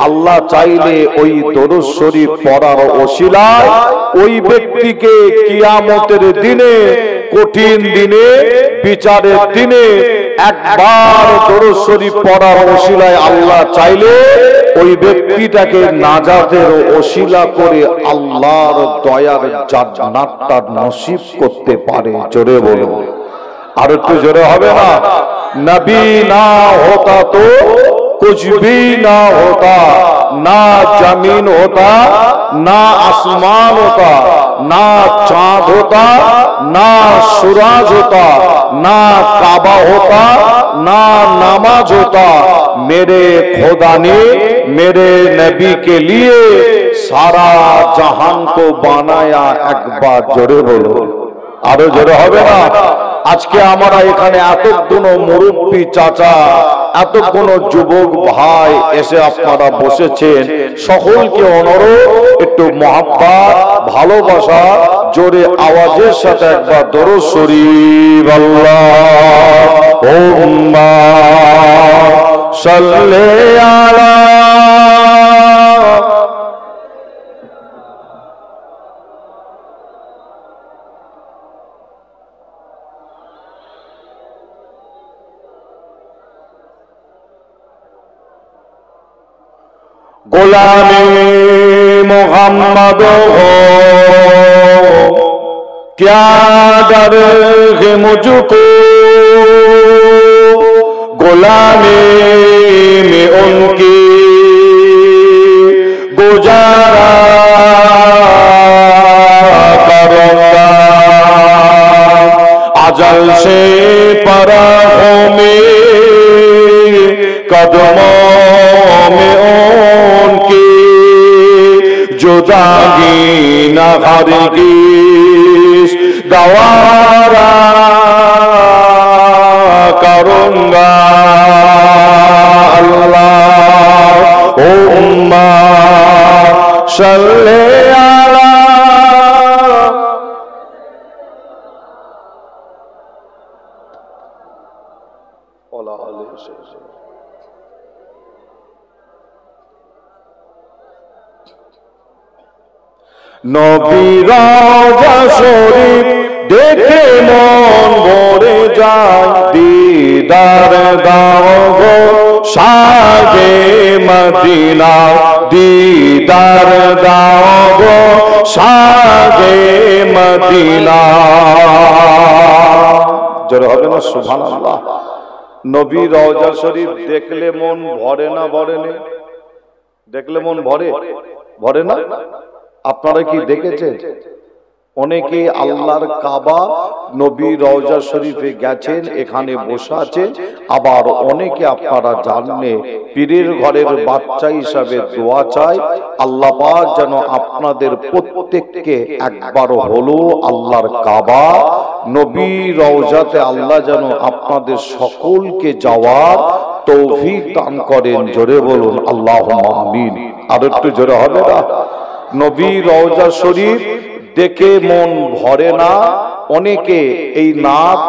আল্লাহ চাইলে ওই দরুদ শরীফ পড়ার ওসিলায় ওই ব্যক্তিকে কিয়ামতের দিনে, কঠিন দিনে, বিচারের দিনে একবার দরুদ শরীফ পড়ার ওসিলায় আল্লাহ চাইলে ওই ব্যক্তিটাকে নাজাতের ওসিলা করে আল্লাহর দয়ার জান্নাতটা নসিব করতে পারে। জোরে বলো, আর একটু জোরে হবে না? নবী না होता तो कुछ भी ना होता, ना जमीन होता, ना आसमान होता, ना चांद होता, ना सूरज होता, ना काबा होता, ना नमाज होता। मेरे खुदा ने मेरे नबी के लिए सारा जहान को बनाया। एक बार जोरे बोलो, আরো জোরে হবে না? আজকে আমরা এখানে এতগুলো মুরব্বী চাচা, এতগুলো যুবক ভাই এসে আপনারা বসেছেন, সকলকে অনুরোধ একটু মহব্বত, ভালোবাসা, জোরে আওয়াজের সাথে একবার দরুদ শরীফ আল্লাহুম্মা সাল্লি আলা गुलामी मोहम्मद हो, क्या डर है मुझको, गुलामी में उनकी गुजारा करूंगा। अजल से पराहों में कदमों में जुदाई न हरगिज़ गवारा करूंगा। अल्लाहुम्मा सल्ली अला নবী রওজা শরীফ দেখে মন ভরে যায়, দিদার দাও গো শাহে মদিনা, দিদার দাও গো শাহে মদিনা। জোরে হবে না সুবহানাল্লাহ? নবী রওজা শরীফ দেখলে মন ভরে না? ভরে না? দেখলে মন ভরে? ভরে না? আপনারা কি দেখেছেন? অনেকে আল্লাহর কাবা নবী রওজা শরীফে গেছেন, এখানে বসে আছেন। আবার অনেকে আপনারা জানেন পীরের ঘরের বাচ্চা হিসাবে দোয়া চায়, আল্লাহ পাক যেন আপনাদের প্রত্যেককে একবার হলো আল্লাহর কাবা নবী রওজাতে আল্লাহ যেন আপনাদের সকলকে যাওয়ার তৌফিক দান করেন। জোরে বলুন আল্লাহুম্মা আমিন। আর একটু জোরে হবে না? নবী রওজা শরীফ দেখে মন ভরে না। অনেকে এই নাত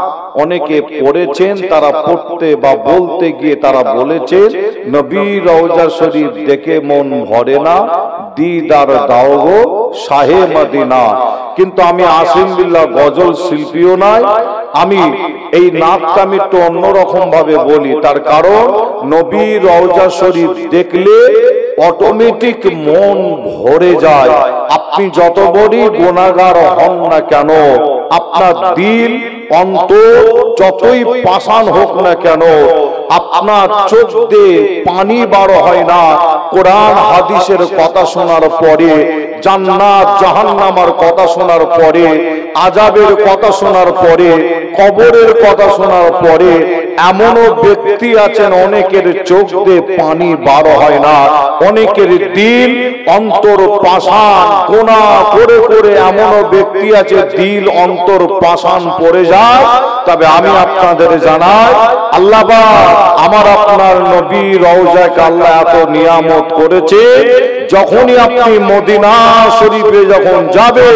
অনেকে পড়েছেন, তারা পড়তে বা বলতে গিয়ে তারা বলেছেন নবী রওজা শরীফ দেখে মন ভরে না, দিদার দাও গো শাহে মদিনা। কিন্তু আমি আসিম বিল্লাহ গজল শিল্পীও নয়, আমি এই নাতটা আমি একটু অন্যরকম ভাবে বলি। তার কারণ নবী রওজা শরীফ দেখলে অটোমেটিক মন ভরে যায়। আপনি যত বড়ই গুনাহগার হন না কেন, আপনার দিল অন্তর যতই পাষাণ হোক না কেন, আপনার চোখ দিয়ে পানি বার হয় না কোরআন হাদিসের কথা শোনার পরে, জান্নাত জাহান্নামের কথা শোনার পরে, আযাবের কথা শোনার পরে, কবরের কথা শোনার পরে। এমনও ব্যক্তি আছেন অনেকের চোখ দিয়ে পানি বার হয় না, অনেকের দিল অন্তর পাষাণ, গুনাহ করে করে এমনও ব্যক্তি আছে দিল অন্তর পাষাণ পড়ে যায়। তবে আমি আপনাদের জানাই, আল্লাহ পাক আমার আপনার নবী রওজাকে আল্লাহ এত নিয়ামত করেছে, যখনই আপনি মদিনা শরীফে যখন যাবে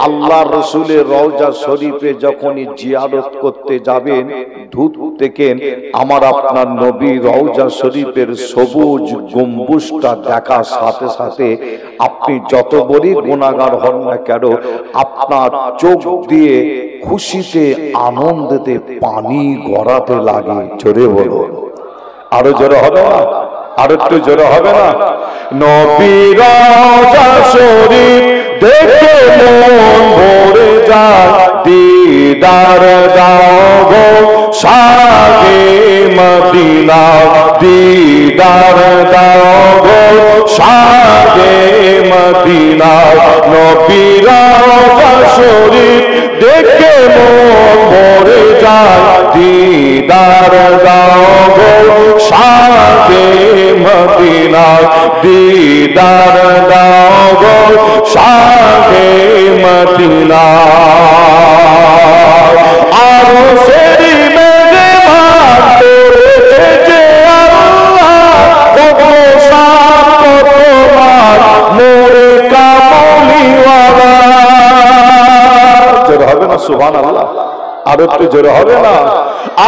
আল্লাহ রসুলের রওজা শরীফে যখনই জিয়ারত করতে যাবেন, দূর থেকে আমার আপনার নবী রওজা শরীফের সবুজ গম্বুজটা দেখার সাথে সাথে আপনি যত বড়ই গুনাহগার হন না কেন, আপনার চোখ দিয়ে খুশিতে আনন্দেতে পানি গড়াতে লাগে। জোরে বলো, আরো জোরে হবে না? আর একটু জোরে হবে না? নবীর রওজা শরীফ দেখে মন ভরে যায়, দিদার দাও গো শাহে মদিনা, দিদার দাও গো শাহে মদিনা। নবীর রওজা শরীফ দেখে মন ভরে যায়, দিদার দাও গো শাহে মদিনা, দিদার দাও গো শাহে মদিনা। আরো সেরি মেরে মারতে যে আল্লাহ, কত সাত তোমার মোরে কামলিওয়ালা। জোরে হবে না সুবহানাল্লাহ? আর একটু জোরে হবে না?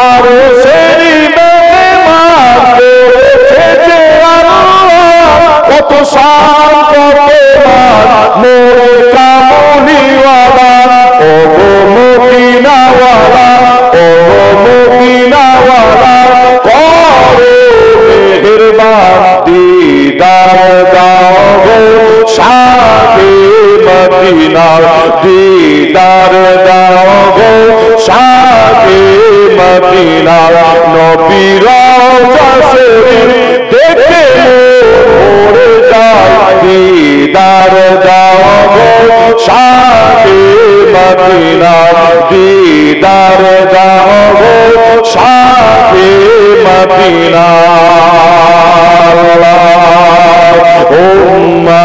আরো সেরি মেরে মারতে যে আল্লাহ, কত সাত তোমার মোরে কামলিওয়ালা। ও গো মদিনাওয়ালা, ও গো মদিনাওয়ালা, করো মেহেরবান, দিদার দাও গো শাহে মদিনা, দিদার দাও গো শাহে মদিনা। নবীর রওজা শরীফ দেখে মরে যায়, দিদার দাও গো শাহে মদিনা, দিদার দাও গো শাহে মদিনা। আল্লাহুম্মা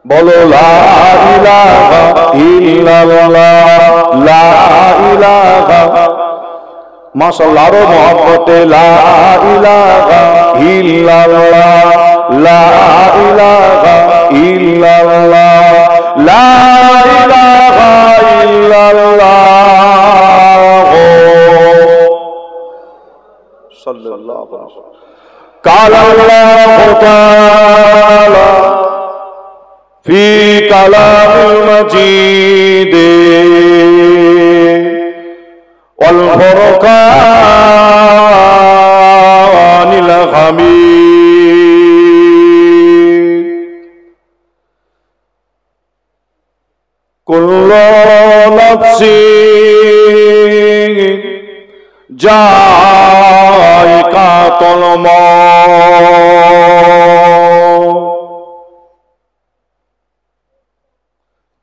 বলো লা ইলাহা ইল্লাল্লাহ, লা ইলাহা, মাশাআল্লাহ, আরো মহব্বতে লা ইলাহা ইল্লাল্লাহ, লা ইলাহা ইল্লাল্লাহ, লা ইলাহা ইল্লাল্লাহ সাল্লাল্লাহু আলাইহি ওয়াসাল্লাম। قال الله تعالى في كلام المجيد والفرقان الحميد، كل نفس ذائقة الموت।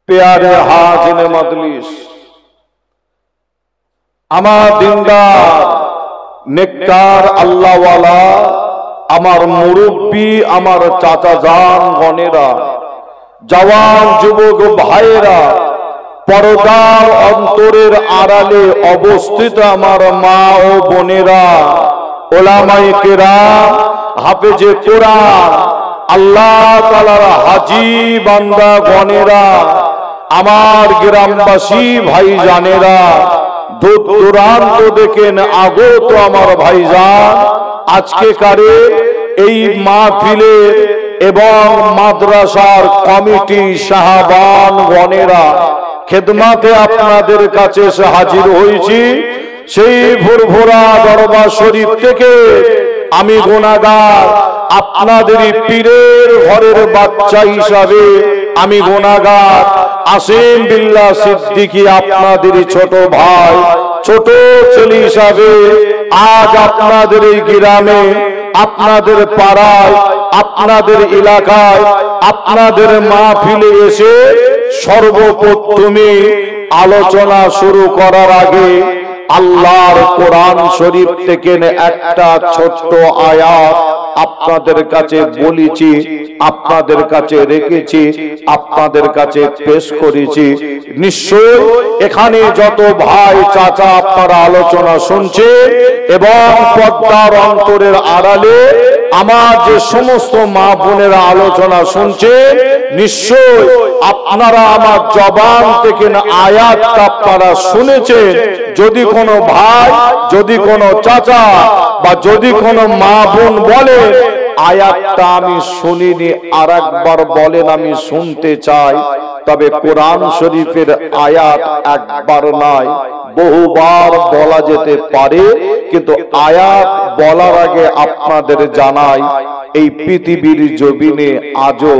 प्यारे हाजिर मजलिस, আমার দিনদার নেককার আল্লাহওয়ালা, আমার মুরব্বী, আমার চাচা জান গণেরা, জওয়ান যুবক ভাইয়েরা, পর্দার অন্তরের আড়ালে অবস্থিত আমার মা ও বোনেরা, ওলামায়ে কেরাম, হাফেজে কোরআন, আল্লাহ তাআলার হাজী বান্দা গণেরা, আমার গ্রামবাসী ভাইজানেরা, দূর দূরান্ত দেখেন আগত আমার ভাইজান, আজকে কারে এই মাহফিলে এবং মাদ্রাসার কমিটি সাহাবান গণেরা খেদমাতে আপনাদের কাছে এসে হাজির হয়েছি। সেই ভোরভোরা দরবার শরীফ থেকে আমি গুনাহগার, আপনাদেরই পীরের ঘরের বাচ্চা হিসাবে আমি গুনাহগার আসিম বিল্লাহ সিদ্দিকী, আপনাদেরই ছোট ভাই, ছোট ছেলে হিসাবে আজ আপনাদের এই গ্রামে, আপনাদের পাড়ায়, আপনাদের এলাকায়, আপনাদের মাহফিলে এসে সর্বপ্রথমে আলোচনা শুরু করার আগে আল্লাহর কোরআন শরীফ থেকে একটা ছোট্ট আয়াত আপনাদের কাছে বলেছি, আপনাদের কাছে রেখেছি, আপনাদের কাছে পেশ করেছি। নিশ্চয় এখানে যত ভাই চাচা আপনারা আলোচনা শুনছে এবং পর্দার অন্তরের আড়ালে আমার যে সমস্ত মা বোনেরা আলোচনা শুনছে, নিশ্চয় আপনারা আমার জবান থেকে আয়াতটা আপনারা শুনেছেন। যদি কোনো ভাই, যদি কোনো চাচা বা যদি কোনো মা বোন বলে আয়াতটা আমি শুনিনি, আর একবার বলেন আমি শুনতে চাই, তবে কোরআন শরীফের আয়াত একবার নয় বহুবার বলা যেতে পারে। কিন্তু আয়াত বলার আগে আপনাদের জানাই, এই পৃথিবীর জমিনে আজও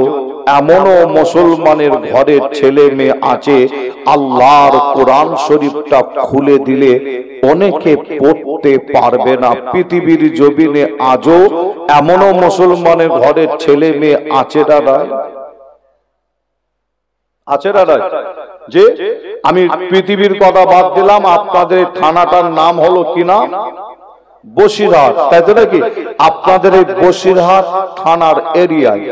এমনও মুসলমানের ঘরের ছেলে মেয়ে আছে আল্লাহর কোরআন শরীফটা খুলে দিলে অনেকে পড়তে পারবে না। পৃথিবীর জমিনে আজও এমনও মুসলমানের ঘরের ছেলে মেয়ে আছে দাদা, আছে দাদা, যে আমি পৃথিবীর কথা বাদ দিলাম, আপনাদের থানাটার নাম হলো কি নাম? বসিরহাট, তাই তো নাকি? আপনাদের এই বসিরহাট থানার এরিয়ায়,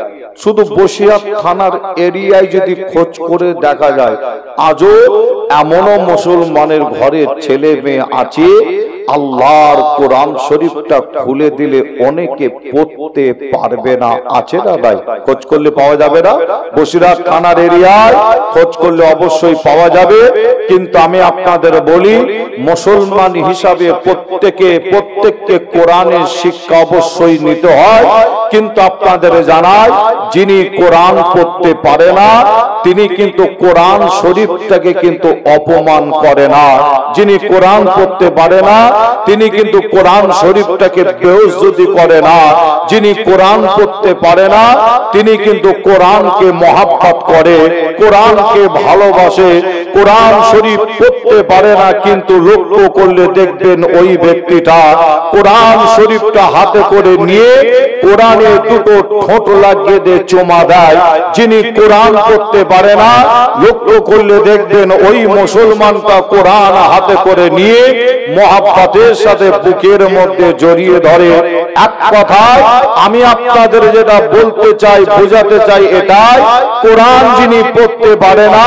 শুধু বসিরহাট থানার এরিয়ায় যদি খোঁজ করে দেখা যায় আজও এমনও মুসলমানের ঘরের ছেলে মেয়ে আছে আল্লাহর কোরআন শরীফটা খুলে দিলে অনেকে পড়তে পারবে না। আছে না ভাই? খোঁজ করলে পাওয়া যাবে না? বসিরহাট থানার এরিয়ায় খোঁজ করলে অবশ্যই পাওয়া যাবে। কিন্তু আমি আপনাদের বলি, মুসলমান হিসাবে প্রত্যেককে কোরআনের শিক্ষা অবশ্যই নিতে হয়। কিন্তু আপনাদের জানাই, যিনি কোরআন পড়তে পারে না তিনি কিন্তু কোরআন শরীফটাকে কিন্তু অপমান করে না। যিনি কোরআন পড়তে পারে না তিনি কিন্তু কোরআন শরীফটাকে বেইজ্জতি করে না। যিনি কোরআন পড়তে পারে না তিনি কিন্তু কোরআনকে মহব্বত করে, কোরআনকে ভালোবাসে। কোরআন শরীফ পড়তে পারে না কিন্তু লক্ষ্য করলে দেখবেন ওই ব্যক্তিটা কোরআন শরীফটা হাতে করে নিয়ে কোরআনে দুটো ঠোঁট লাগিয়ে দিয়ে চুমা দেয়। যিনি কোরআন পড়তে পারে না লক্ষ্য করলে দেখবেন ওই মুসলমানটা কোরআন হাতে করে নিয়ে মহব্বতের সাথে বুকের মধ্যে জড়িয়ে ধরে। এক কথায় আমি আপনাদের যেটা বলতে চাই, বোঝাতে চাই এটাই, কোরআন যিনি পড়তে পারে না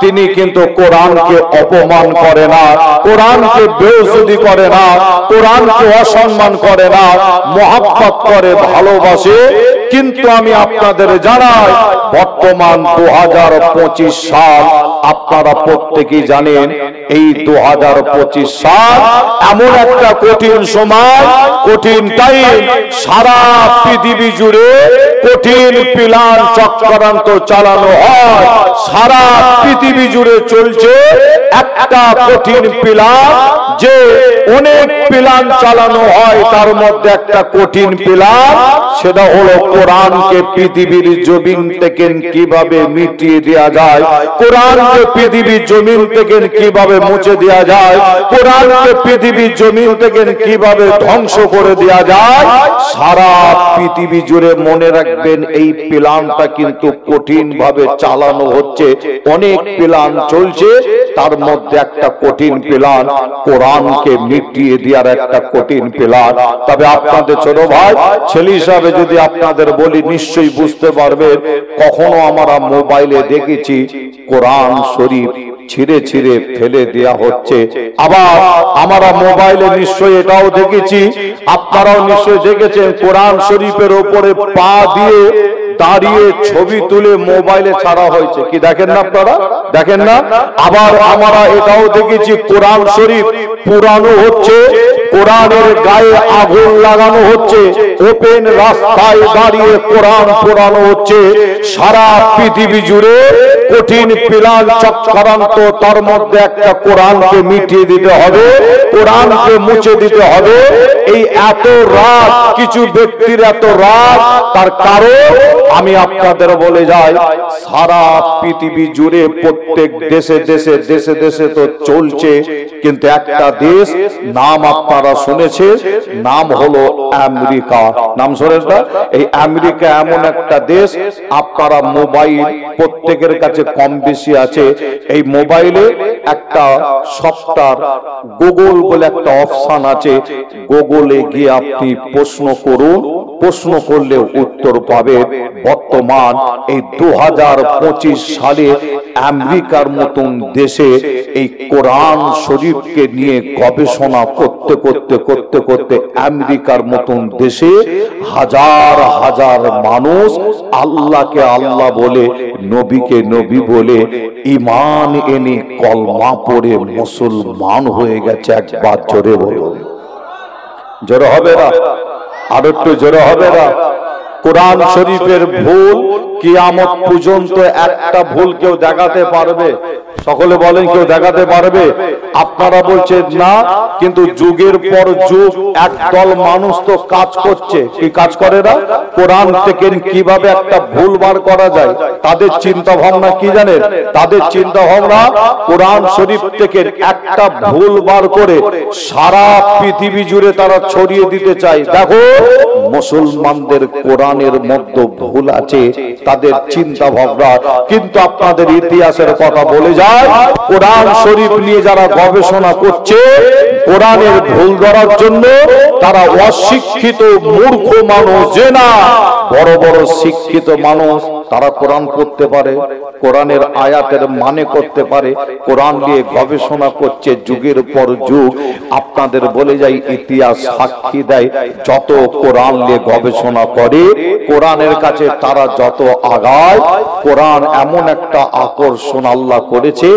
তিনি কিন্তু কোরআনকে অপমান করে না, কোরআনকে বেইজ্জতি করে না, কোরআনকে অসম্মান করে না, মহব্বত করে, ভালোবাসে। কিন্তু আমি আপনাদের জানাই, বর্তমান 2025 সাল, আপনারা প্রত্যেকেই জানেন এই 2025 সাল এমন একটা কঠিন সময়, কঠিন টাইম। সারা পৃথিবী জুড়ে কঠিন প্ল্যান চক্রান্ত চালানো হয়। সারা পৃথিবী জুড়ে চলছে একটা কঠিন প্ল্যান, যে অনেক প্ল্যান চালানো হয় তার মধ্যে একটা কঠিন প্ল্যান, সেটা হলো কোরআনকে পৃথিবীর জমিন থেকে কিভাবে মিটিয়ে দেওয়া যায়, কোরআনকে পৃথিবীর জমিন থেকে কিভাবে মুছে দেওয়া যায়, কোরআনকে পৃথিবীর জমিন থেকে কিভাবে ধ্বংস করে দেওয়া যায়। সারা পৃথিবী জুড়ে মনে রাখবেন এই প্ল্যানটা কিন্তু কঠিন ভাবে চালানো হচ্ছে। অনেক প্ল্যান চলছে, তার মধ্যে একটা কঠিন প্ল্যান কোরআনকে মিটিয়ে দেওয়ার একটা কঠিন প্ল্যান। তবে আপনাদের ছোট ভাই ছেলে হিসাবে যদি আপনাদের বলি, নিশ্চয়ই বুঝতে পারবেন। কখনো আমরা মোবাইলে দেখেছি কোরআন শরীফ ছিঁড়ে ছিঁড়ে ফেলে দেয়া হচ্ছে, আবার আমরা মোবাইলে নিশ্চয়ই এটাও দেখেছি, আপনারাও নিশ্চয়ই দেখেছেন, কোরআন শরীফের উপরে পা দিয়ে দাঁড়িয়ে ছবি তুলে মোবাইলে ছাড়া হয়েছে। কি দেখেন না আপনারা? দেখেন না? আবার আমরা এটাও দেখেছি কোরআন শরীফ পুরানো হচ্ছে, কোরআনের গায়ে আগুন লাগানো হচ্ছে, ওপেন রাস্তায় দাঁড়িয়ে কোরআন পুরানো হচ্ছে। সারা পৃথিবী জুড়ে কঠিন প্ল্যান চক্রান্ত, তার মধ্যে একটা কোরআনকে মিটিয়ে দিতে হবে, কোরআনকে মুছে দিতে হবে। এই এত রাগ, কিছু ব্যক্তির এত রাগ, তার কারণ আমি আপনাদের বলে যাই, সারা পৃথিবী জুড়ে প্রত্যেক দেশে দেশে দেশে দেশে তো চলছে, কিন্তু একটা দেশ নাম আপনারা শুনেছেন, নাম হলো আমেরিকা। নাম শুনেন না? এই আমেরিকা এমন একটা দেশ, আপনারা মোবাইল প্রত্যেকের কাছে কম বেশি আছে। এই মোবাইলে একটা সফটওয়্যার গুগল বলে একটা অপশন আছে, গুগলে গিয়ে আপনি প্রশ্ন করুন, প্রশ্ন করলে উত্তর পাবে। বর্তমান এই 2025 সালে আমেরিকার মতন দেশে এই কোরআন শরীফকে নিয়ে গবেষণা করতে করতে করতে করতে আমেরিকার মতন দেশে হাজার হাজার মানুষ আল্লাহকে আল্লাহ বলে, নবীকে নবী বলে ঈমান এনে কলমা পড়ে মুসলমান হয়ে গেছে। একবার জোরে বলো, জোরে হবে না? আর একটু জোরে হবে না? কোরআন শরীফের ভুল কিয়ামত পর্যন্ত একটা ভুল কেউ দেখাতে পারবে? সকলে বলেন, কেউ দেখাতে পারবে? আপনারা বলছেন না, কিন্তু যুগের পর যুগ একদল মানুষ তো কাজ করছে। কি কাজ করে না? কোরআন থেকে কিভাবে একটা ভুল বার করা যায়, তাদের চিন্তা ভাবনা কি জানেন? তাদের চিন্তা ভাবনা কোরআন শরীফ থেকে একটা ভুল বার করে সারা পৃথিবী জুড়ে তারা ছড়িয়ে দিতে চায়। দেখো, মুসলমানদের কোরআনের মধ্যে ভুল আছে, তাদের চিন্তা ভাবনা। কিন্তু আপনাদের ইতিহাসের কথা বলে যায়, কোরআন শরীফ নিয়ে যারা গবেষণা করছে কোরআনের ভুল ধরার জন্য, তারা অশিক্ষিত মূর্খ মানুষ। যে না, বড় বড় শিক্ষিত মানুষ তারা কোরআন পড়তে পারে, কোরআনের আয়াতের মানে করতে পারে, কোরআন নিয়ে গবেষণা করছে যুগের পর যুগ। আপনাদের বলে যাই, ইতিহাস সাক্ষী দেয়, যত কোরআন নিয়ে গবেষণা করে কোরআনের কাছে তারা যত আগায়, কোরআন এমন একটা আকর্ষণ আল্লাহ করেছে,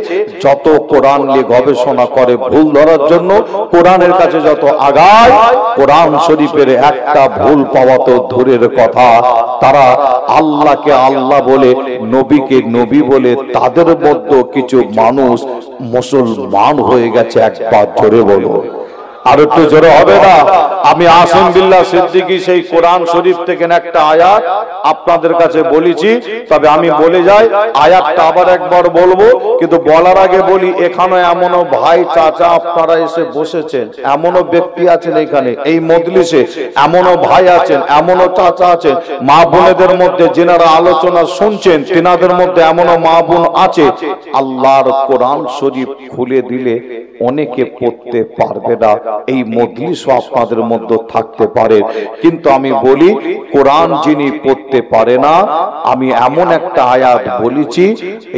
যত কোরআন নিয়ে গবেষণা করে ভুল ধরার জন্য, কোরআনের কাছে যত আগায়, কোরআন শরীফের একটা ভুল পাওয়া তো দূরের কথা, তারা আল্লাহকে আল্লাহ বলে, নবীকে নবী বলে, তাদের মধ্যে কিছু মানুষ মুসলমান হয়ে গেছে। একবার জোরে বলো, আর একটু জোরে হবে না? আমি আসিম বিল্লাহ সিদ্দিকী সেই কোরআন শরীফ থেকে একটা আয়াত আপনাদের কাছে বলেছি, তবে আমি বলে যাই, আয়াতটা আবার একবার বলবো, কিন্তু বলার আগে বলি, এখানে এমনও ভাই চাচা আপনারা এসে বসেছেন, এমনও ব্যক্তি আছেন এখানে এই মজলিসে, এমনও ভাই আছেন, এমনও চাচা আছেন, মা বোনেদের মধ্যে যেনারা আলোচনা শুনছেন, তেনাদের মধ্যে এমনও মা বোন আছে আল্লাহর কোরআন শরীফ খুলে দিলে অনেকে পড়তে পারবে না। এই মজলিসও আপনাদের মধ্যে থাকতে পারে, কিন্তু আমি বলি, কোরআন যিনি পড়তে পারে না, আমি এমন একটা আয়াত বলেছি,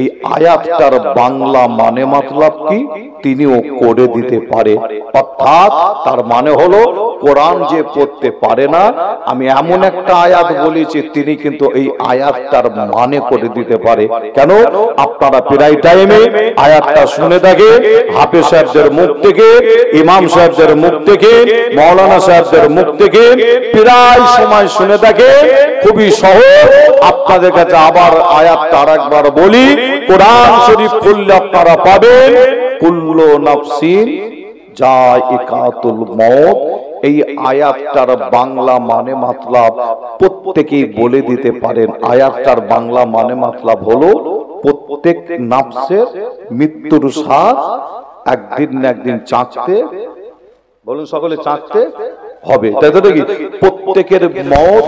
এই আয়াতটার বাংলা মানে মতলব কি তিনিও করে দিতে পারে। অর্থাৎ তার মানে হলো, কোরআন যে পড়তে পারে না, আমি এমন একটা আয়াত বলেছি, তিনি কিন্তু এই আয়াতটার মানে করে দিতে পারে। কেন? আপনারা প্রায় টাইমে আয়াতটা শুনে থাকে হাফেজ সাহেবদের মুখ থেকে, ইমাম সাহেবদের মুখ থেকে, মাওলানা সাহেবদের মুখ থেকে প্রায় সময় শুনে থাকে। খুবই সহজ, আপনাদের কাছে আবার আয়াতটা আরেকবার বলি, কোরআন শরীফ খুললে আপনারা পাবেন, কুল্লু নাফসিন যায়িকাতুল মউত। এই আয়াতটার বাংলা মানে মতলব প্রত্যেকেই বলে দিতে পারেন। আয়াতটার বাংলা মানে মতলব হলো, প্রত্যেক নাফসের মৃত্যুর স্বাদ একদিন না একদিন চাখতে, বলুন সকলে, চাখতে হবে। তাই তো নাকি? প্রত্যেকের মত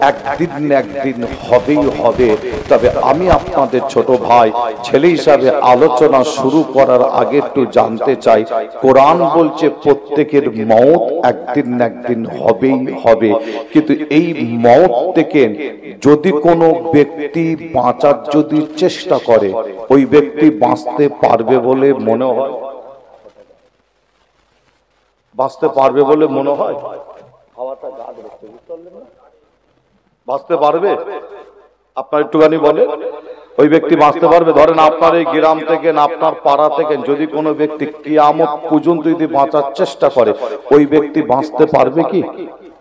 একদিন না একদিন হবেই হবে। তবে আমি আপনাদের ছোট ভাই ছেলে হিসাবে আলোচনা শুরু করার আগে একটু জানতে চাই, কোরআন বলছে প্রত্যেকের মত একদিন না একদিন হবেই হবে, কিন্তু এই মত থেকে যদি কোনো ব্যক্তি বাঁচার যদি চেষ্টা করে, ওই ব্যক্তি বাঁচতে পারবে বলে মনে হয়? বাঁচতে পারবে বলে মনে হয়? বাঁচতে পারবে? আপনার একটুখানি বলে, ওই ব্যক্তি বাঁচতে পারবে? ধরেন আপনার এই গ্রাম থেকে না আপনার পাড়া থেকে যদি কোনো ব্যক্তি কিয়ামত পর্যন্ত যদি বাঁচার চেষ্টা করে, ওই ব্যক্তি বাঁচতে পারবে কি?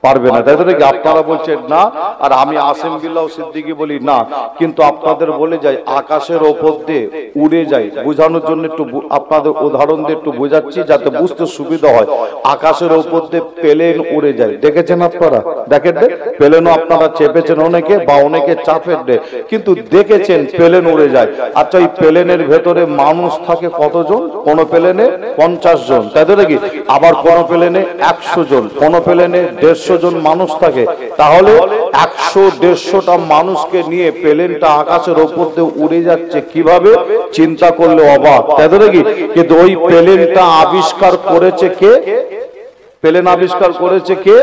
পারবে না। তাই তো নাকি? আপনারা বলছেন না, আর আমি আসিম বিল্লাহ সিদ্দিকী বলি না। কিন্তু আপনাদের বলে যাই, আকাশের ওপর দিয়ে উড়ে যায়, বোঝানোর জন্য একটু আপনাদের উদাহরণ দিয়ে একটু বোঝাচ্ছি যাতে বুঝতে সুবিধা হয়। আকাশের ওপর দিয়ে প্লেন উড়ে যায়, দেখেছেন আপনারা? দেখেন, প্লেনও আপনারা চেপেছেন অনেকে, বা অনেকে চাপেন, কিন্তু দেখেছেন প্লেন উড়ে যায়। আচ্ছা, এই প্লেনের ভেতরে মানুষ থাকে কতজন? কোন প্লেনে 50 জন, তাই তো নাকি? আবার কোন প্লেনে 100 জন, কোন প্লেনে 150 জন মানুষ থাকে। তাহলে 100-150টা মানুষকে নিয়ে প্লেনটা আকাশের ওপর দিয়ে উড়ে যাচ্ছে, কিভাবে? চিন্তা করলে অবাক, তাই তো নাকি? কিন্তু ওই প্লেনটা আবিষ্কার করেছে কে? প্লেন আবিষ্কার করেছে কে?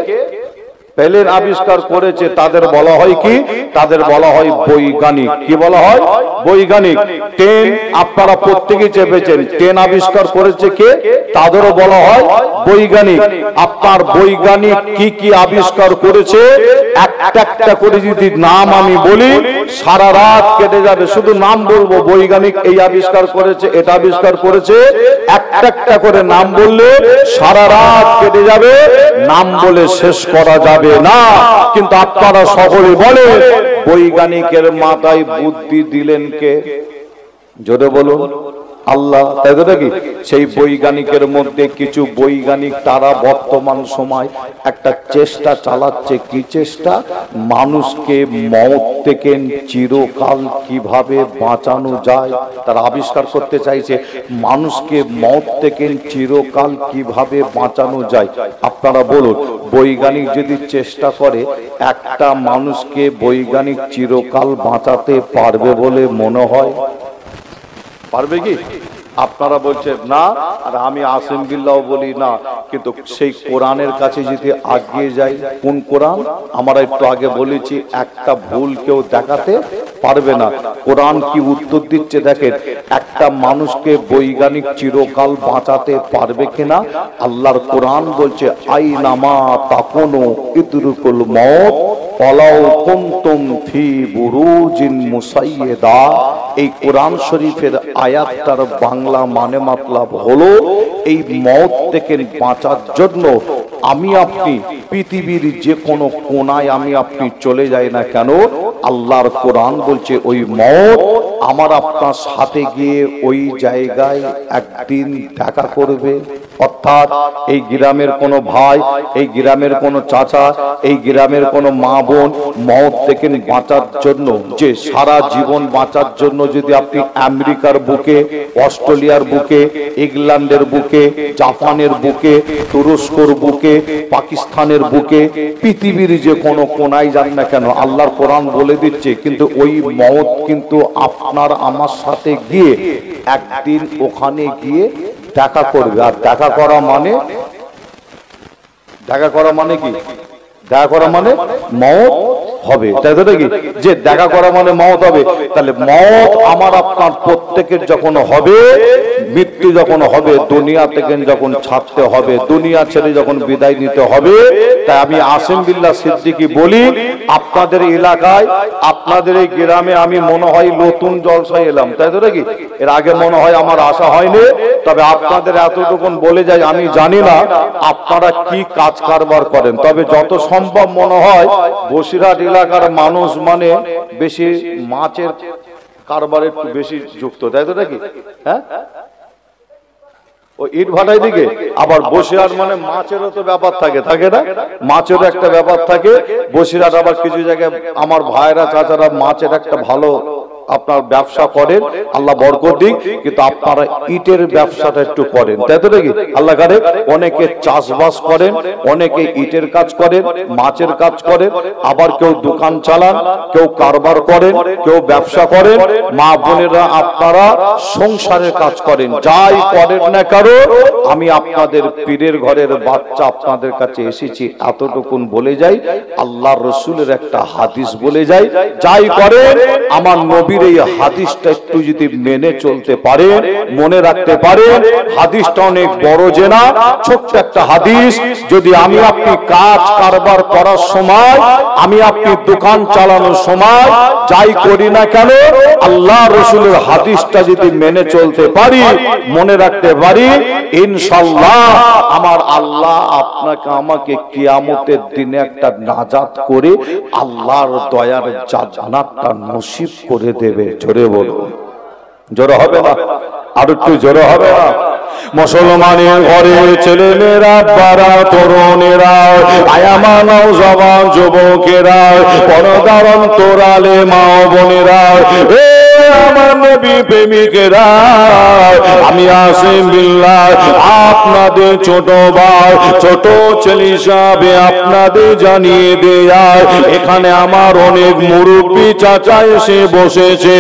প্লেন আবিষ্কার করেছে তাদের বলা হয় কি? তাদের বলা হয় বৈজ্ঞানিক। কি বলা হয়? বৈজ্ঞানিক। ট্রেন আপনারা প্রত্যেকেই চেপেছেন, ট্রেন আবিষ্কার করেছে কে? তাদেরও বলা হয় বৈজ্ঞানিক। আপনার বৈজ্ঞানিক কি কি আবিষ্কার করেছে একটা একটা করে যদি নাম আমি বলি সারা রাত কেটে যাবে। শুধু নাম বলবো, বৈজ্ঞানিক এই আবিষ্কার করেছে, এটা আবিষ্কার করেছে, একটা একটা করে নাম বললে সারা রাত কেটে যাবে, নাম বলে শেষ করা যাবে না। কিন্তু আপনারা সকলে বলে বৈজ্ঞানিকের মাথায় বুদ্ধি দিলেন কে? জোরে বলুন আল্লাহ। তাই তো নাকি? সেই বৈজ্ঞানিকের মধ্যে কিছু বৈজ্ঞানিক তারা বর্তমান সময় একটা চেষ্টা চালাচ্ছে। কি চেষ্টা? মানুষকে মওত থেকে চিরকাল কিভাবে বাঁচানো যায় তারা আবিষ্কার করতে চাইছে। মানুষকে মওত থেকে চিরকাল কিভাবে বাঁচানো যায়। আপনারা বলুন, বৈজ্ঞানিক যদি চেষ্টা করে একটা মানুষকে বৈজ্ঞানিক চিরকাল বাঁচাতে পারবে বলে মনে হয়? পারবে কি? আপনারা বলছেন না, আর আমি আসিম বিল্লাহ বলি না। কিন্তু সেই কোরআনের কাছে যদি আগিয়ে যাই, কোন কোরআন? আমরা একটু আগে বলেছি একটা ভুল কেউ দেখাতে পারবে না। কোরআন কি উত্তর দিচ্ছে দেখেন, একটা মানুষকে বৈজ্ঞানিক চিরকাল বাঁচাতে পারবে কিনা? আল্লাহর কোরআন বলছে আইনামা তাকুনু ইদরুকুল মউত ওয়ালাউ কুনতুম ফি বুরুজিন মুসাইয়্যিদা। এই কোরআন শরীফের আয়াতটার বাংলা মানে মতলব হলো এই মওত থেকে বাঁচার জন্য আমি আপনি পৃথিবীর যে কোনো কোনায় আমি আপনি চলে যাই না কেন, আল্লাহর কোরআন বলছে ওই মওত আমার আপনার সাথে গিয়ে ওই জায়গায় একদিন দেখা করবে। অর্থাৎ এই গ্রামের কোনো ভাই, এই গ্রামের কোনো চাচা, এই গ্রামের কোনো মা বোন মওত থেকে বাঁচার জন্য, যে সারা জীবন বাঁচার জন্য যদি আপনি আমেরিকার বুকে, অস্ট্রেলিয়ার বুকে, ইংল্যান্ডের বুকে, জাপানের বুকে, তুরস্কর বুকে, পাকিস্তানের বুকে, পৃথিবীর যে কোনো কোনায় যান না কেন, আল্লাহর কোরআন বলে দিচ্ছে কিন্তু ওই মওত কিন্তু আপনার আমার সাথে গিয়ে একদিন ওখানে গিয়ে দেখা করবে। আর দেখা করা মানে, দেখা করা মানে কি? দেখা করা মানে মওত হবে। তাই তো নাকি? যে দেখা করা মানে মওত হবে। তাহলে মওত আমার আপনার প্রত্যেকের যখন হবে, মৃত্যু যখন হবে, দুনিয়া থেকে যখন ছাড়তে হবে, দুনিয়া ছেড়ে যখন বিদায় নিতে হবে, তাই আমি আসিম বিল্লাহ সিদ্দিকী বলি, আপনাদের এলাকায়, আপনাদের এই গ্রামে আমি মনে হয় নতুন জলসায় এলাম। তাই তো নাকি? এর আগে মনে হয় আমার আশা হয়নি। তবে আপনাদের এতটুকুন বলে যাই, আমি জানি না আপনারা কি কাজ কারবার করেন, তবে যত সম্ভব মনে হয় বসিরহাট এলাকার মানুষ মানে বেশি মাছের কারবারে একটু বেশি যুক্ত। তাই তো নাকি? হ্যাঁ, ও ইট ভাটাই দিকে আবার বসিরহাট মানে মাছেরও তো ব্যাপার থাকে, থাকে না? মাছেরও একটা ব্যাপার থাকে। বসিরহাট আবার কিছু জায়গায় আমার ভাইরা চাচারা মাছের একটা ভালো আপনার ব্যবসা করেন, আল্লাহ বরকত দিক। কিন্তু আপনারা ইটের ব্যবসাটা একটু করেন। তাই তো নাকি? আল্লাহ করে অনেকে চাষবাস করেন, অনেকে ইটের কাজ করেন, মাছের কাজ করেন, আবার কেউ দোকান চালান, কেউ কারবার করেন, কেউ ব্যবসা করেন। মা বোনেরা আপনারা সংসারের কাজ করেন, যাই করেন না কারো, আমি আপনাদের পীরের ঘরের বাচ্চা আপনাদের কাছে এসেছি এতটুকুন বলে যাই। আল্লাহ রসুলের একটা হাদিস বলে যাই, যাই করেন আমার নবীর এই হাদিসটা একটু যদি মেনে চলতে পারে, মনে রাখতে পারে, হাদিসটা অনেক বড় যে না, ছোট্ট একটা হাদিস। যদি আমি আপনি কাজ কারবার করার সময়, আমি আপনি দোকান চালানোর সময় যাই করি না কেন, আল্লাহ রসুলের হাদিসটা যদি মেনে চলতে পারি, মনে রাখতে পারি, ইনশাআল্লাহ আমার আল্লাহ আপনাকে আমাকে কিয়ামতের দিনে একটা নাজাত করে আল্লাহর দয়ার জান্নাতটা নসিব করে দেবে। জোরে বলো, জোরে হবে না? আর একটু জোরে হবে না? মুসলমানের ঘরে ছেলে মেয়েরা, বারা তরুণেরা, আয়ামা নওজওয়ান যুবকেরা, পরদার অন্তরালে মা বোনেরা, এ আমার নবী প্রেমিকেরা, আমি আসিম বিল্লাহ আপনাদের ছোট ভাই, ছোট ছেলে হিসাবে আপনাদের জানিয়ে দেয়, এখানে আমার অনেক মুরব্বী চাচা এসে বসেছে,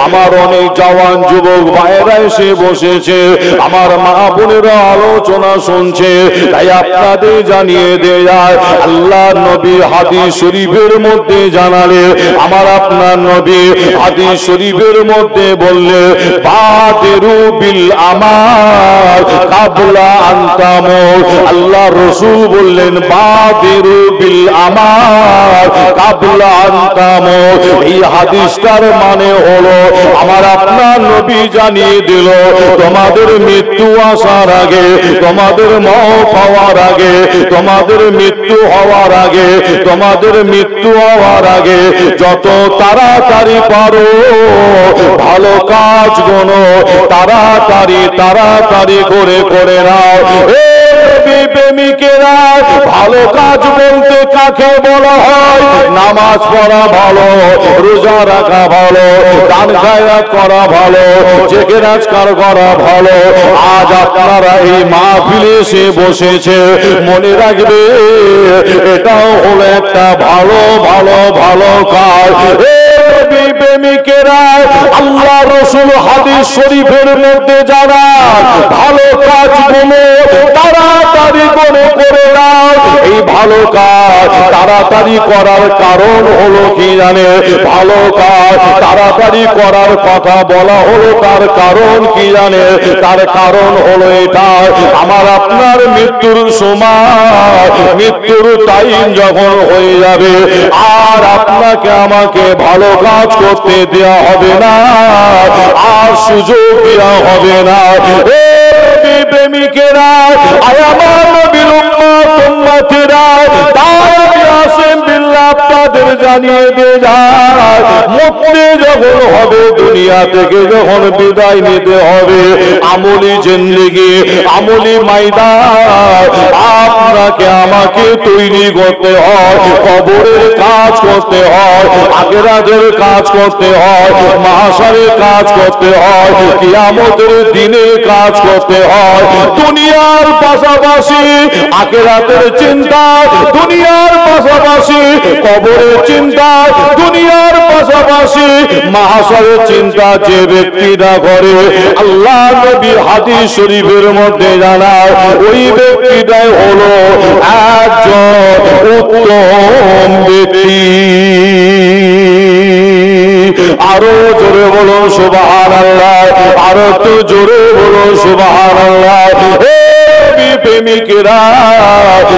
আমার অনেক জওয়ান যুবক ভাইরা এসে বসেছে, আমার মা বোনেরা আলোচনা শুনছে, তাই আপনাদের জানিয়ে দেয়, আল্লাহ নবী হাদিস শরীফের মধ্যে জানালে, আমার আপনার নবী হাদিস শরীফের মধ্যে বললে, বাদিরু বিল আমাল কাবলা আন তামুত, আল্লাহ রাসূল বললেন বাদিরু বিল আমাল কাবলা আন তামুত। এই হাদিসটার মানে হলো, আমার আপনার নবী জানিয়ে দিল, তোমাদের মৃত্যু আসার আগে, তোমাদের মওত হওয়ার আগে, তোমাদের মৃত্যু হওয়ার আগে, তোমাদের মৃত্যু হওয়ার আগে যত তাড়াতাড়ি পারো ভালো কাজ গুলো তাড়াতাড়ি তাড়াতাড়ি করে করে নাও। প্রেমিকেরা, ভালো কাজ বলতে কাকে বলা হয়? নামাজ পড়া ভালো, রোজা রাখা ভালো, দান খায়রাত করা ভালো, জিকির আজকার করা ভালো। আজ আপনারা এই মাহফিলে এসে বসেছে, মনে রাখবে এটাও হলো একটা ভালো ভালো ভালো কাজ। প্রেমিকেরা, আল্লাহ রাসূল হাদিস শরীফের মধ্যে জানান, ভালো কাজগুলো তাড়াতাড়ি করে করে নাও। এই ভালো কাজ তাড়াতাড়ি করার কারণ হলো কি জানে? ভালো কাজ তাড়াতাড়ি করার কথা বলা হলো, তার কারণ কি জানে? তার কারণ হলো এটা, আমার আপনার মৃত্যুর সময়, মৃত্যুর টাইম যখন হয়ে যাবে, আর আপনাকে আমাকে ভালো কাজ করতে দেওয়া হবে না, আর সুযোগ দেওয়া হবে না। প্রেমিকেরা, আমার নবীর উম্মত উম্মতেরা, তাই আমি আসিম বিল্লাহ আপনাদের জানিয়ে দিয়ে যায়, মরতে যখন হবে, দুনিয়া থেকে যখন বিদায় নিতে হবে, আমলি জিন্দেগি, আমলি ময়দান আপনাকে আমাকে তৈরি করতে হয়, কবরের কাজ করতে হয়, আখিরাতের কাজ করতে হয়, মাহশারের কাজ করতে হয়, কিয়ামতের দিনে কাজ করতে হয়। দুনিয়ার পাশাপাশি আখিরাতের চিন্তা, দুনিয়ার পাশাপাশি কবরের চিন্তা, দুনিয়ার পাশাপাশি মাহশারের চিন্তা যে ব্যক্তিরা করে, আল্লাহ নবী হাদিস শরীফের মধ্যে জানায়, ওই ব্যক্তিটাই হলো একজন উত্তম ব্যক্তি। আরো জোরে বলো সুবহানাল্লাহ, আরো তো জোরে বলো সুবহানাল্লাহ। প্রেমিকেরা,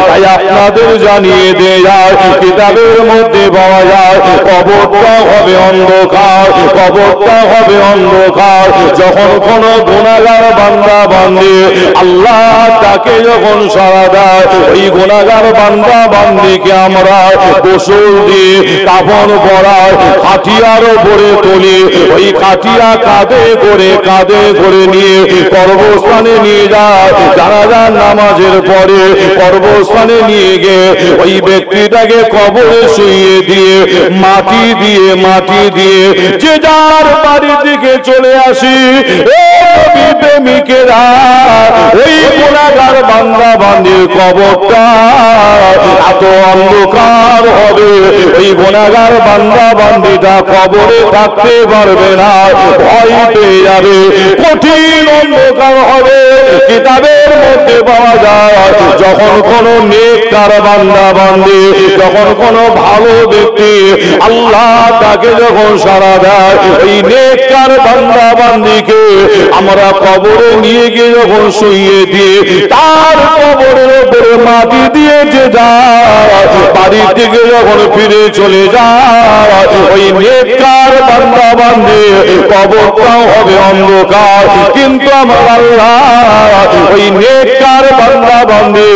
তাই আপনাদের জানিয়ে দেয়, কিতাবের মধ্যে পাওয়া যায়, কবরটা হবে অন্ধকার, কবরটা হবে অন্ধকার। যখন কোন গুনাহগার বান্দা বান্দি আল্লাহ তাকে যখন সাড়া দেয়, ওই গুনাহগার বান্দা বান্দিকে আমরা গোসল দিয়ে কাফন পরাই, খাটিয়ার উপরে তুলি, ওই খাটিয়া কাঁধে করে নিয়ে কবরস্থানে নিয়ে যায়। জানাজার নামাজের পরে কবরস্থানে নিয়ে গিয়ে ওই ব্যক্তিটাকে কবরে শুইয়ে দিয়ে মাটি দিয়ে যে যার বাড়ির দিকে চলে আসি। প্রেমিকেরা, ওই গুনাহগার বান্দা বান্দির কবরটা এত অন্ধকার হবে, ওই গুনাহগার বান্দা বান্দিটা কবরে থাকতে পারবে না, ভয় পেয়ে যাবে, কঠিন অন্ধকার হবে। কিতাবের মধ্যে পাওয়া যায়, যখন কোন নেককার বান্দা বান্দি, যখন কোন ভালো ব্যক্তি আল্লাহ তাকে যখন সাড়া দেয়, এই নেককার বান্দা বান্দিকে আমরা কবরে নিয়ে গিয়ে যখন শুইয়ে দিই, তার কবরের উপরে মাটি দিয়ে যে যায়, বাড়ির দিকে যখন ফিরে চলে যায়, ওই নেককার বান্দা বান্দি কবরটাও হবে অন্ধকার। কিন্তু আমার আল্লাহ ওই নেককার বান্দা বান্দি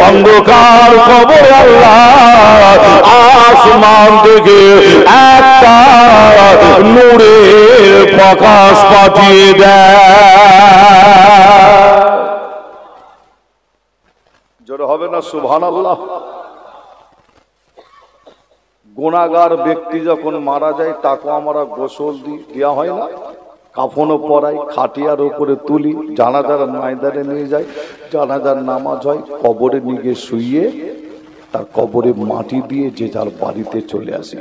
অন্ধকার কবর আল্লাহ আসমান থেকে একটা নূরের প্রকাশ পাঠিয়ে দেয়। জোরে হবে না সুবহানাল্লাহ। গুনাহগার ব্যক্তি যখন মারা যায়, তাকে আমরা গোসল দেওয়া হয় না? কাফনও পরাই, খাটিয়ার উপরে তুলি, জানাজার ময়দানে নিয়ে যাই, জানাজার নামাজ হয়, কবরে নিয়ে গিয়ে শুইয়ে তার কবরে মাটি দিয়ে যে যার বাড়িতে চলে আসি।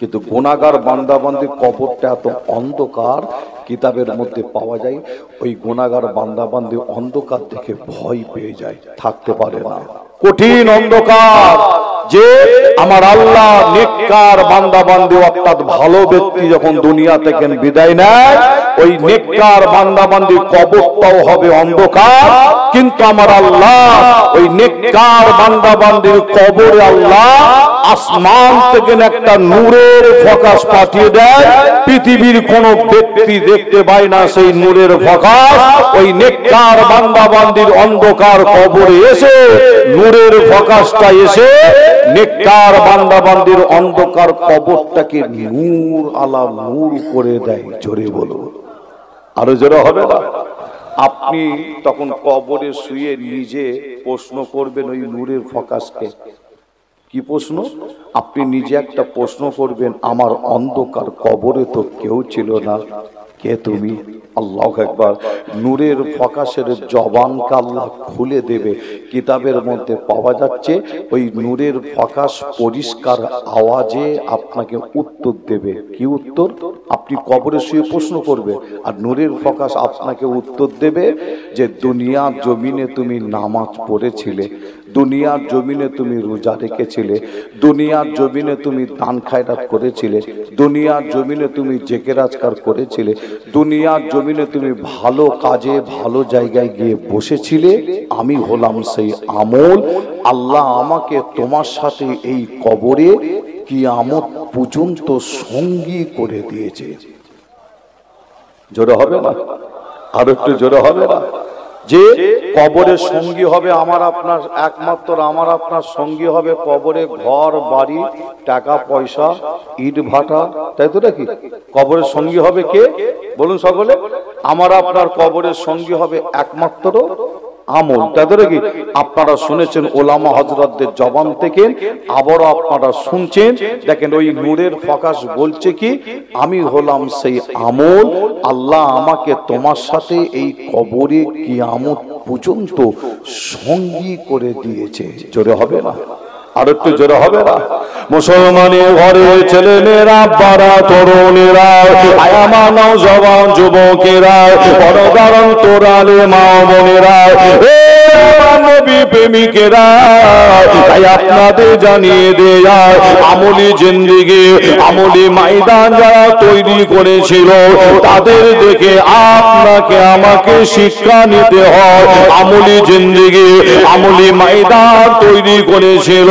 কিন্তু গুনাহগার বান্দাবান্দির কবরটা এত অন্ধকার, কিতাবের মধ্যে পাওয়া যায় ওই গুনাহগার বান্দাবান্দি অন্ধকার দেখে ভয় পেয়ে যায়, থাকতে পারে না। কঠিন অন্ধকার, যে আমার আল্লাহ নেককার বান্দাবান্দি অর্থাৎ ভালো ব্যক্তি যখন দুনিয়া থেকে বিদায় নেয়, ওই নেককার বান্দাবান্দির কবরটাও হবে অন্ধকার, কিন্তু আমার আল্লাহ ওই নেককার বান্দাবান্দির কবরে আল্লাহ আসমান থেকে একটা নূরের ফোকাস পাঠিয়ে দেয়, পৃথিবীর কোন ব্যক্তি দেখতে পায় না সেই নূরের ফোকাস ওই নেককার বান্দাবান্দির অন্ধকার কবরে এসে নূরের ফোকাসটা এসে নেককার বান্দাবান্দির অন্ধকার কবরটাকে নূর আলা নূর করে দেয়। জোরে বলো, আরো জোরে হবে না? আপনি তখন কবরে শুয়ে নিজে প্রশ্ন করবেন ওই নূরের ফোকাসকে। কি প্রশ্ন? আপনি নিজে একটা প্রশ্ন করবেন, আমার অন্ধকার কবরে তো কেউ ছিল না, কে তুমি? আল্লাহু আকবার। নূরের ফোকাসের জবানকে আল্লাহ খুলে দেবে। কিতাবের মধ্যে পাওয়া যাচ্ছে ওই নূরের ফোকাস পরিষ্কার আওয়াজে আপনাকে উত্তর দেবে। কি উত্তর? আপনি কবরে শুয়ে প্রশ্ন করবে আর নূরের ফোকাস আপনাকে উত্তর দেবে যে দুনিয়ার জমিনে তুমি নামাজ পড়েছিলে, দুনিয়ার জমিনে তুমি রোজা রেখেছিলে, দুনিয়ার জমিনে তুমি দান খায়রাত করেছিলে, দুনিয়ার জমিনে তুমি জিকির আজকার করেছিলে, দুনিয়ার জমিনে তুমি ভালো কাজে ভালো জায়গায় গিয়ে বসেছিলে, আমি হলাম সেই আমল। আল্লাহ আমাকে তোমার সাথে এই কবরে কিয়ামত পর্যন্ত সঙ্গী করে দিয়েছে। জোরে হবে না? আর একটু জোরে হবে না? যে কবরের সঙ্গী হবে আমার আপনার, একমাত্র আমার আপনার সঙ্গী হবে কবরে ঘর বাড়ি টাকা পয়সা ইট ভাটা, তাই তো নাকি? কবরের সঙ্গী হবে কে বলুন সকলে? আমার আপনার কবরের সঙ্গী হবে একমাত্র আমল, তাই তো নাকি? আপনারা শুনেছেন ওলামা হযরতদের জবান থেকে, আবারও আপনারা শুনছেন। দেখেন ওই নূরের ফোকাস বলছে কি, আমি হলাম সেই আমল, আল্লাহ আমাকে তোমার সাথে এই কবরে কিয়ামত পর্যন্ত সঙ্গী করে দিয়েছে। জোরে হবে না? আর একটু জোরে হবে না? মুসলমানের ঘরে ছেলে মেয়েরা, বাড়া তরুণেরা, আমার নওজওয়ান যুবকেরা, বড় দারণ তোরালে মা বোনেরা, নবী প্রেমিকেরা, তাই আপনাদের জানিয়ে দেয়া আমলি জিন্দেগি আমলি ময়দান যারা তৈরি করেছিল তাদের দেখে আপনাকে আমাকে শিক্ষা নিতে হয়। আমলি জিন্দেগি আমলি ময়দান তৈরি করেছিল